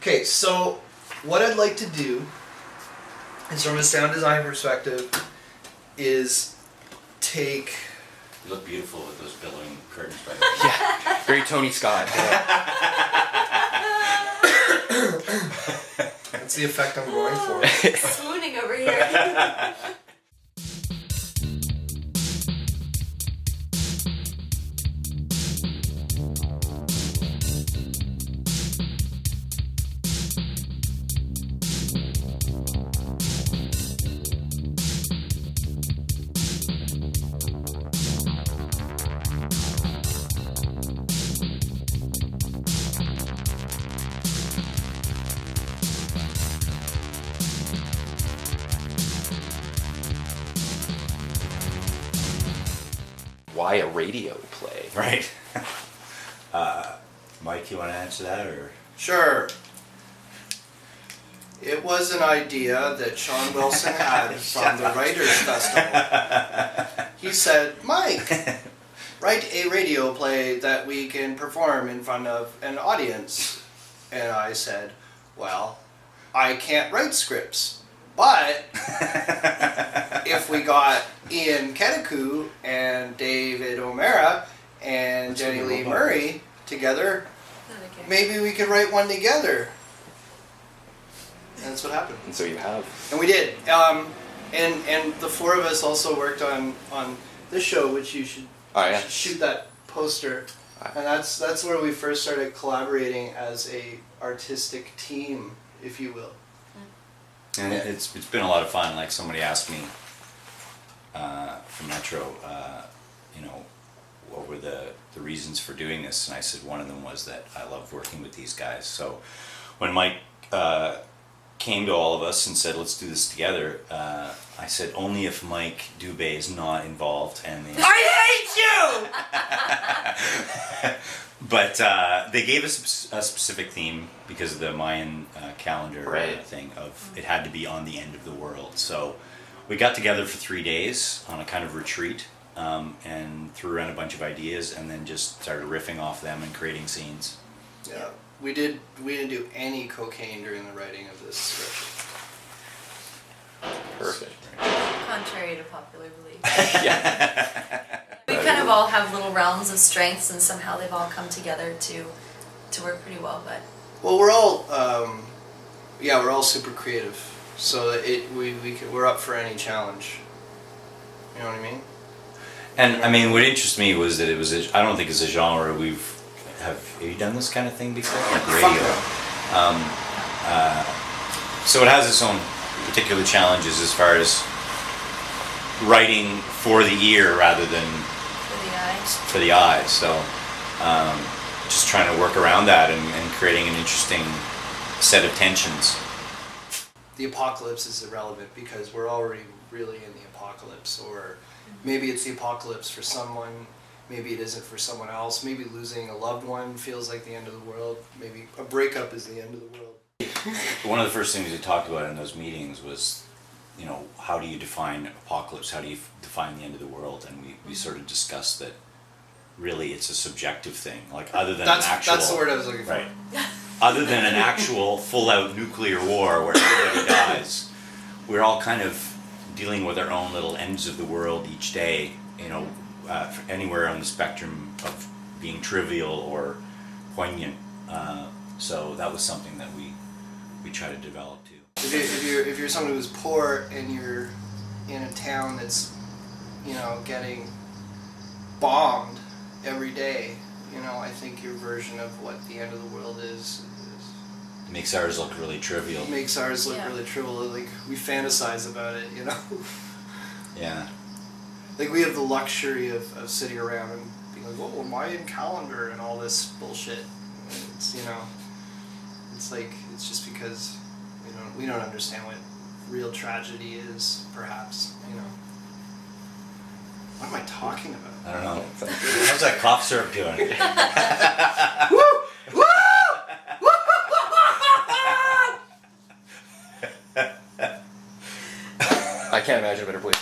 Okay, so what I'd like to do is, from a sound design perspective, is take... You look beautiful with those billowing curtains, by the way. Yeah, very Tony Scott. That's the effect I'm going for. Swooning over here. Why a radio play? Right. Mike, you want to answer that, or? Sure. It was an idea that Sean Wilson had from the Writers' Festival. He said, Mike, write a radio play that we can perform in front of an audience. And I said, well, I can't write scripts, but if we got Ian Kedeku and David O'Mara and Jennilee Murray together, maybe we could write one together. And that's what happened. And so you have. And we did. And the four of us also worked on this show, which you should, should shoot that poster. And that's where we first started collaborating as a artistic team, if you will. And it's been a lot of fun. Like, somebody asked me from Metro, what were the reasons for doing this, and I said one of them was that I love working with these guys. So when Mike came to all of us and said, let's do this together, I said, only if Mike Dubue is not involved. And I hate you! But they gave us a specific theme because of the Mayan calendar thing of it had to be on the end of the world. So we got together for 3 days on a kind of retreat and threw around a bunch of ideas and then just started riffing off them and creating scenes. Yeah, we didn't do any cocaine during the writing of this script. Perfect. Contrary to popular belief. Yeah. We kind of all have little realms of strengths, and somehow they've all come together to work pretty well. But we're all we're all super creative, so we're up for any challenge. You know what I mean? And I mean, what interests me was that it was I don't think it's a genre have you done this kind of thing before, like radio? So it has its own particular challenges as far as writing for the ear rather than for the eyes. So just trying to work around that and creating an interesting set of tensions. The apocalypse is irrelevant because we're already really in the apocalypse, or maybe it's the apocalypse for someone, maybe it isn't for someone else, maybe losing a loved one feels like the end of the world, maybe a breakup is the end of the world. One of the first things we talked about in those meetings was, how do you define apocalypse? How do you define the end of the world? And we sort of discussed that really it's a subjective thing. Like, other than an actual... That's the word I was looking for. Right. Other than an actual full-out nuclear war where everybody dies, we're all kind of dealing with our own little ends of the world each day, anywhere on the spectrum of being trivial or poignant. So that was something that we try to develop too. If you're someone who's poor and you're in a town that's, getting bombed every day, I think your version of what the end of the world is It makes ours look really trivial. Makes ours look really trivial. Like, we fantasize about it, Yeah. Like, we have the luxury of sitting around and being like, oh, Mayan calendar and all this bullshit. It's, it's like, it's just because we don't understand what real tragedy is, perhaps, What am I talking about? I don't know. How's that cough syrup doing? Woo! Woo! I can't imagine a better place